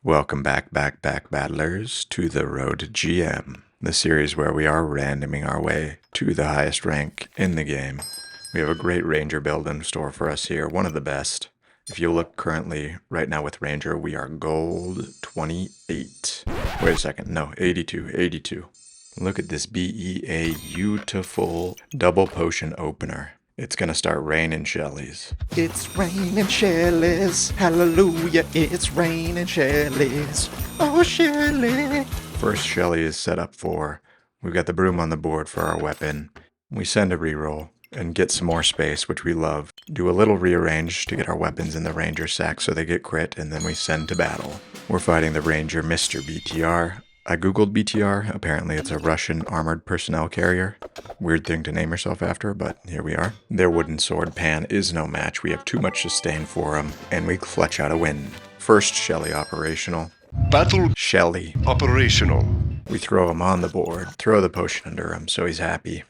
Welcome back, battlers, to the Road to GM, the series where we are randoming our way to the highest rank in the game. We have a great Ranger build in store for us here, one of the best. If you look currently, right now with Ranger, we are gold 28. Wait a second, no, 82. Look at this beautiful double potion opener. It's gonna start raining Shellys. It's raining Shellys, hallelujah, it's raining Shellys, oh Shelly. First Shelly is set up for. We've got the broom on the board for our weapon. We send a reroll and get some more space, which we love. Do a little rearrange to get our weapons in the Ranger sack so they get crit, and then we send to battle. We're fighting the Ranger Mr.btr. I googled BTR, apparently it's a Russian armored personnel carrier. Weird thing to name yourself after, but here we are. Their wooden sword pan is no match, we have too much sustain for them, and we clutch out a win. First Shelly operational. Battle Shelly. operational. We throw him on the board, throw the potion under him so he's happy.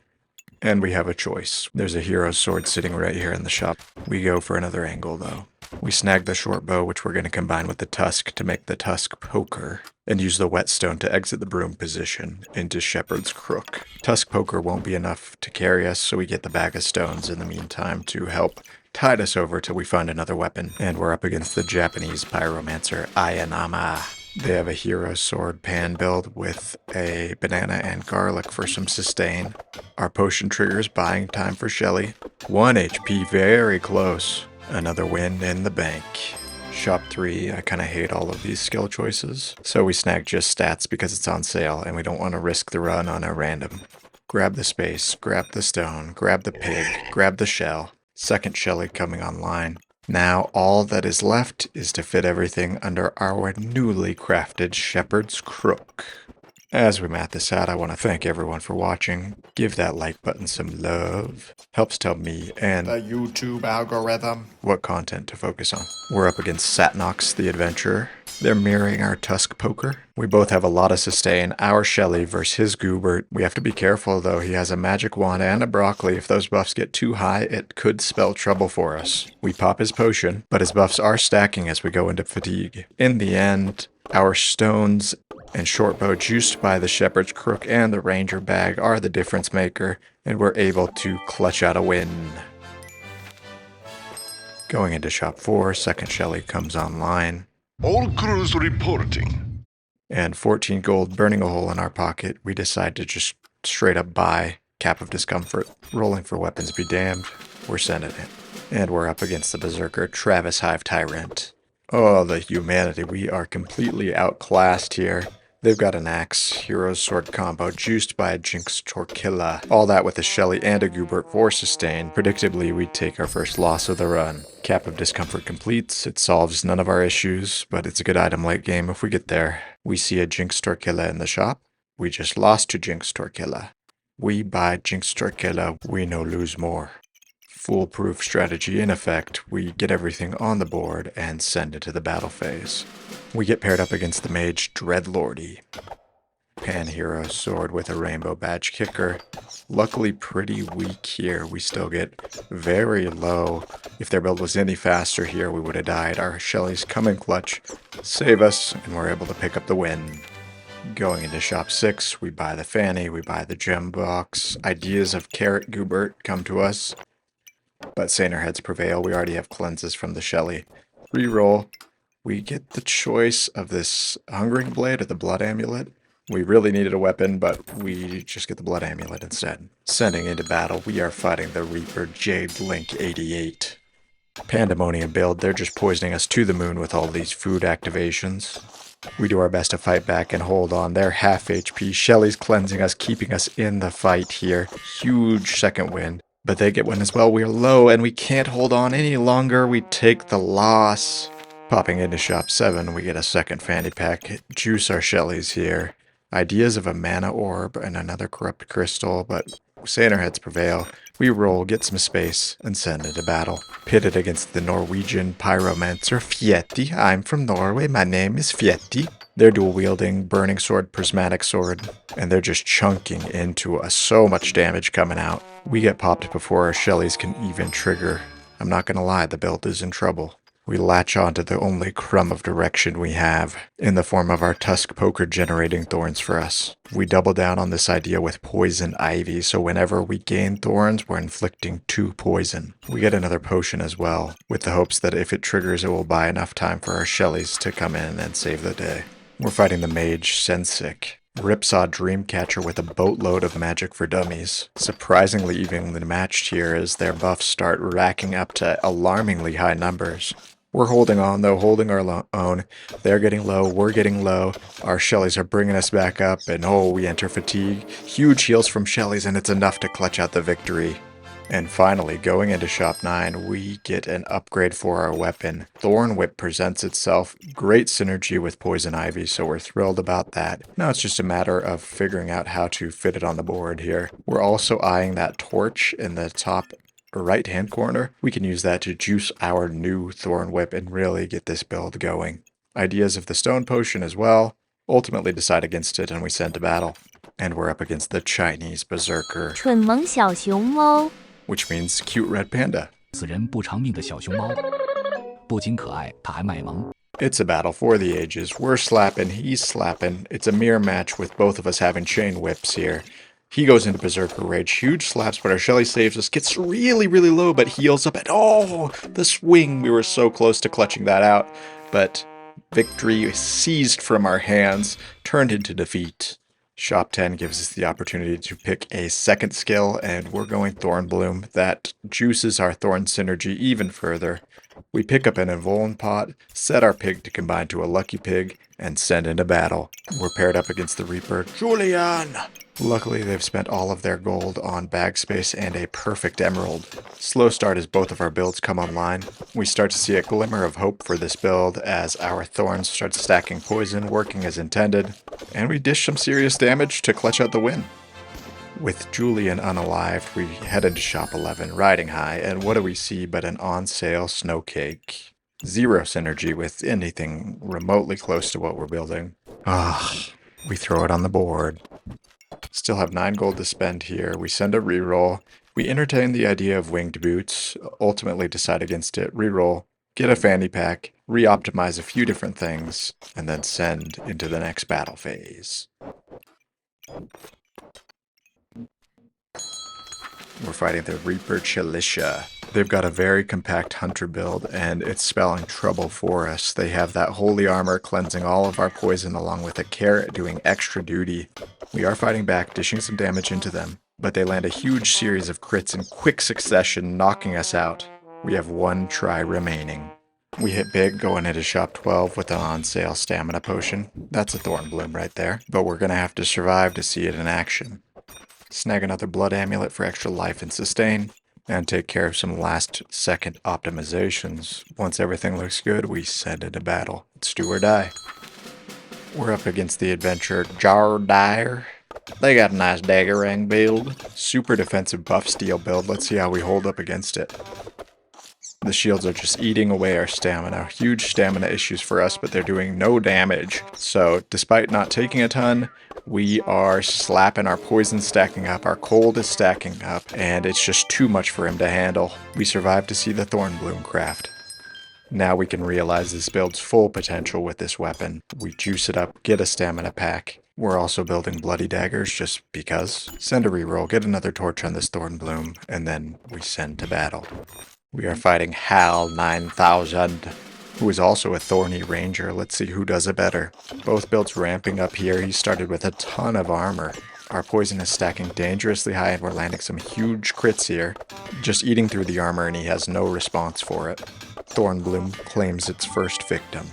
And we have a choice. There's a hero's sword sitting right here in the shop. We go for another angle though. We snag the short bow, which we're going to combine with the tusk to make the tusk poker, and use the whetstone to exit the broom position into Shepard's crook. Tusk poker won't be enough to carry us, so we get the bag of stones in the meantime to help tide us over till we find another weapon. And we're up against the Japanese pyromancer Ayanama. They have a hero sword pan build with a banana and garlic for some sustain. Our potion triggers buying time for Shelly. 1 HP, very close. Another win in the bank. Shop 3, I kind of hate all of these skill choices. So we snag just stats because it's on sale and we don't want to risk the run on a random. Grab the space, grab the stone, grab the pig, grab the shell. Second Shelly coming online. Now all that is left is to fit everything under our newly crafted Shepard's crook. As we map this out, I want to thank everyone for watching. Give that like button some love. Helps tell me and The YouTube algorithm. what content to focus on. We're up against Satnox, the adventurer. They're mirroring our tusk poker. We both have a lot of sustain. Our Shelly versus his goobert. We have to be careful though. He has a magic wand and a broccoli. If those buffs get too high, it could spell trouble for us. We pop his potion, but his buffs are stacking as we go into fatigue. In the end, our stones and shortbow juiced by the Shepherd's crook and the Ranger bag are the difference maker, and we're able to clutch out a win. Going into shop 4, second Shelly comes online. All crews reporting. And 14 gold burning a hole in our pocket, we decide to just straight up buy Cap of Discomfort. Rolling for weapons be damned, we're sending it. And we're up against the berserker TravisHiveTyrant. Oh, the humanity, we are completely outclassed here. They've got an axe, hero's sword combo, juiced by a Jynx Torquilla. All that with a Shelly and a goobert for sustain. Predictably, we take our first loss of the run. Cap of Discomfort completes. It solves none of our issues, but it's a good item late game if we get there. We see a Jynx Torquilla in the shop. We just lost to Jynx Torquilla. We buy Jynx Torquilla, we no lose more. Foolproof strategy in effect, we get everything on the board and send it to the battle phase. We get paired up against the mage Dreadlordy. Pan hero sword with a rainbow badge kicker. Luckily pretty weak here, we still get very low. If their build was any faster here, we would have died. Our Shellys come in clutch, save us, and we're able to pick up the win. Going into shop 6, we buy the fanny, we buy the gem box. Ideas of carrot goobert come to us. But saner heads prevail. We already have cleanses from the Shelly. Reroll. We get the choice of this Hungering Blade or the Blood Amulet. We really needed a weapon, but we just get the Blood Amulet instead. Sending into battle, we are fighting the Reaper Jade Link 88. Pandemonium build. They're just poisoning us to the moon with all these food activations. We do our best to fight back and hold on. They're half HP. Shelly's cleansing us, keeping us in the fight here. Huge second win. But they get one as well. We're low and we can't hold on any longer. We take the loss. Popping into shop 7, we get a second fanny pack. Juice our Shellys here. Ideas of a mana orb and another corrupt crystal, but saner heads prevail. We roll, get some space, and send into battle. Pitted against the Norwegian pyromancer Fhetty. I'm from Norway. My name is Fhetty. They're dual-wielding burning sword, prismatic sword, and they're just chunking into us. So much damage coming out. We get popped before our Shellys can even trigger. I'm not gonna lie, the build is in trouble. We latch onto the only crumb of direction we have, in the form of our tusk poker generating thorns for us. We double down on this idea with poison ivy, so whenever we gain thorns, we're inflicting 2 poison. We get another potion as well, with the hopes that if it triggers, it will buy enough time for our Shellys to come in and save the day. We're fighting the mage Cencik. Ripsaw Dreamcatcher with a boatload of magic for dummies. Surprisingly evenly matched here as their buffs start racking up to alarmingly high numbers. We're holding on though, holding our own. They're getting low, we're getting low. Our Shellys are bringing us back up, and oh, we enter fatigue. Huge heals from Shellys, and it's enough to clutch out the victory. And finally, going into Shop 9, we get an upgrade for our weapon. Thorn Whip presents itself. Great synergy with Poison Ivy, so we're thrilled about that. Now it's just a matter of figuring out how to fit it on the board here. We're also eyeing that torch in the top right-hand corner. We can use that to juice our new Thorn Whip and really get this build going. Ideas of the Stone Potion as well. Ultimately decide against it, and we send to battle. And we're up against the Chinese Berserker, 蠢萌小熊猫 which means cute red panda. 死人不偿命的小熊猫，不仅可爱，它还卖萌。 It's a battle for the ages. We're slapping, he's slapping. It's a mirror match with both of us having chain whips here. He goes into Berserker Rage, huge slaps, but our Shelly saves us, gets really, really low, but heals up, and oh, the swing. We were so close to clutching that out, but victory seized from our hands, turned into defeat. Shop 10 gives us the opportunity to pick a second skill, and we're going Thornbloom. That juices our Thorn synergy even further. We pick up an Invuln pot, set our pig to combine to a lucky pig, and send into battle. We're paired up against the Reaper, Julian! Luckily, they've spent all of their gold on bag space and a perfect emerald. Slow start as both of our builds come online. We start to see a glimmer of hope for this build as our thorns start stacking poison, working as intended, and we dish some serious damage to clutch out the win. With Julian unalived, we head into Shop 11, riding high, and what do we see but an on-sale snowcake? Zero synergy with anything remotely close to what we're building. We throw it on the board. Still have 9 gold to spend here. We send a reroll. We entertain the idea of winged boots, ultimately decide against it, reroll, get a fanny pack, re-optimize a few different things, and then send into the next battle phase. We're fighting the Reaper Chilica. They've got a very compact hunter build, and it's spelling trouble for us. They have that holy armor cleansing all of our poison along with a carrot doing extra duty. We are fighting back, dishing some damage into them, but they land a huge series of crits in quick succession, knocking us out. We have 1 try remaining. We hit big going into Shop 12 with an on-sale stamina potion. That's a Thornbloom right there, but we're going to have to survive to see it in action. Snag another blood amulet for extra life and sustain, and take care of some last-second optimizations. Once everything looks good, we send into battle. It's do or die. We're up against the adventurer Jardyr. They got a nice daggerang build. Super defensive buff steel build. Let's see how we hold up against it. The shields are just eating away our stamina. Huge stamina issues for us, but they're doing no damage. So, despite not taking a ton, we are slapping, our poison stacking up, our cold is stacking up, and it's just too much for him to handle. We survive to see the Thornbloom craft. Now we can realize this build's full potential with this weapon. We juice it up, get a stamina pack. We're also building bloody daggers just because. Send a reroll, get another torch on this Thornbloom, and then we send to battle. We are fighting Hal 9000, who is also a thorny ranger. Let's see who does it better. Both builds ramping up here. He started with a ton of armor. Our poison is stacking dangerously high, and we're landing some huge crits here. Just eating through the armor, and he has no response for it. Thornbloom claims its first victim.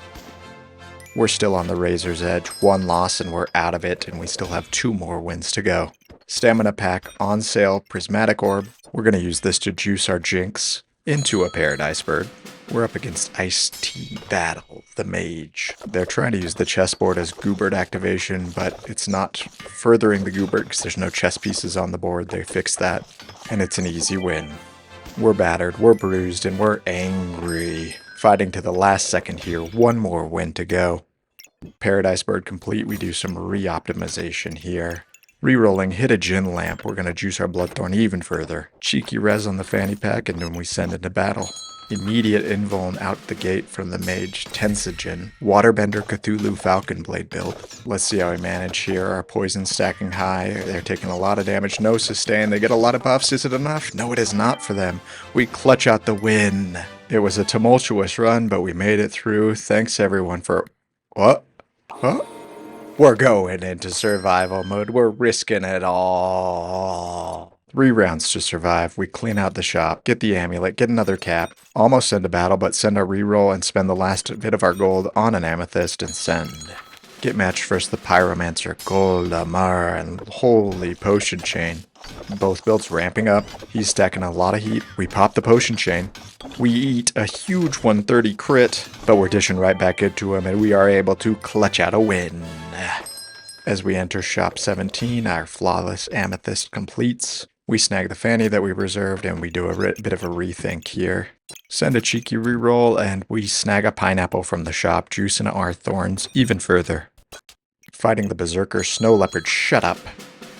We're still on the razor's edge. 1 loss, and we're out of it, and we still have 2 more wins to go. Stamina pack, on sale, Prismatic Orb. We're going to use this to juice our Jynx into a Paradise Bird. We're up against IceTeaBattle, the mage. They're trying to use the chessboard as goobert activation, but it's not furthering the goobert because there's no chess pieces on the board. They fixed that, and it's an easy win. We're battered, we're bruised, and we're angry. Fighting to the last second here. 1 more win to go. Paradise Bird complete. We do some re-optimization here. Rerolling, hit a gin lamp. We're going to juice our Bloodthorn even further. Cheeky res on the fanny pack, and then we send into battle. Immediate invuln out the gate from the mage Tenseijin. Waterbender Cthulhu Falcon Blade build. Let's see how we manage here. Our poison stacking high. They're taking a lot of damage. No sustain. They get a lot of buffs. Is it enough? No, it is not for them. We clutch out the win. It was a tumultuous run, but we made it through. Thanks everyone for... What? Huh? We're going into survival mode. We're risking it all. 3 rounds to survive. We clean out the shop, get the amulet, get another cap, almost send a battle, but send a reroll and spend the last bit of our gold on an amethyst and send. Get matched versus the pyromancer Guldamur and holy potion chain. Both builds ramping up. He's stacking a lot of heat. We pop the potion chain. We eat a huge 130 crit, but we're dishing right back into him and we are able to clutch out a win. As we enter shop 17, our flawless amethyst completes. We snag the fanny that we reserved and we do a bit of a rethink here. Send a cheeky reroll and we snag a pineapple from the shop, juicing our thorns even further. Fighting the berserker snow leopard, shut up.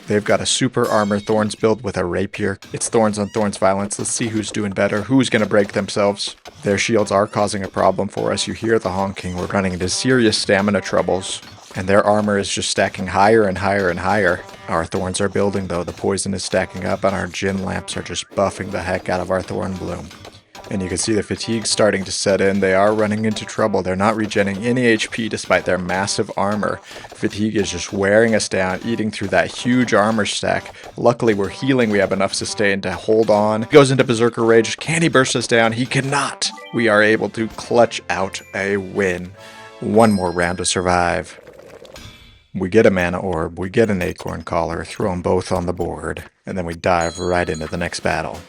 They've got a super armor thorns build with a rapier. It's thorns on thorns violence. Let's see who's doing better, who's gonna break themselves. Their shields are causing a problem for us. You hear the honking. We're running into serious stamina troubles. And their armor is just stacking higher and higher and higher. Our thorns are building though, the poison is stacking up and our gin lamps are just buffing the heck out of our Thornbloom. And you can see the fatigue starting to set in. They are running into trouble. They're not regenerating any HP despite their massive armor. Fatigue is just wearing us down, eating through that huge armor stack. Luckily we're healing, we have enough sustain to hold on. He goes into Berserker Rage. Can he burst us down? He cannot! We are able to clutch out a win. 1 more round to survive. We get a mana orb, we get an acorn collar, throw them both on the board, and then we dive right into the next battle.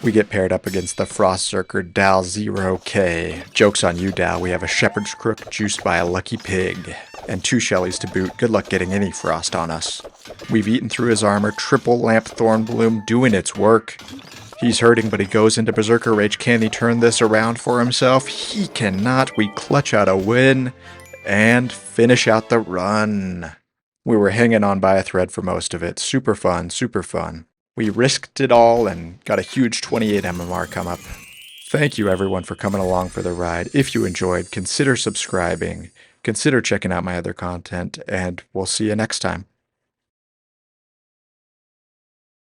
We get paired up against the Frostzerker Dal 0K. Joke's on you, Dal, we have a Shepherd's Crook juiced by a lucky pig. And 2 Shellys to boot, good luck getting any frost on us. We've eaten through his armor, triple lamp Thornbloom doing its work. He's hurting, but he goes into Berserker Rage. Can he turn this around for himself? He cannot. We clutch out a win and finish out the run. We were hanging on by a thread for most of it. Super fun, super fun. We risked it all and got a huge 28 MMR come up. Thank you everyone for coming along for the ride. If you enjoyed, consider subscribing, consider checking out my other content, and we'll see you next time.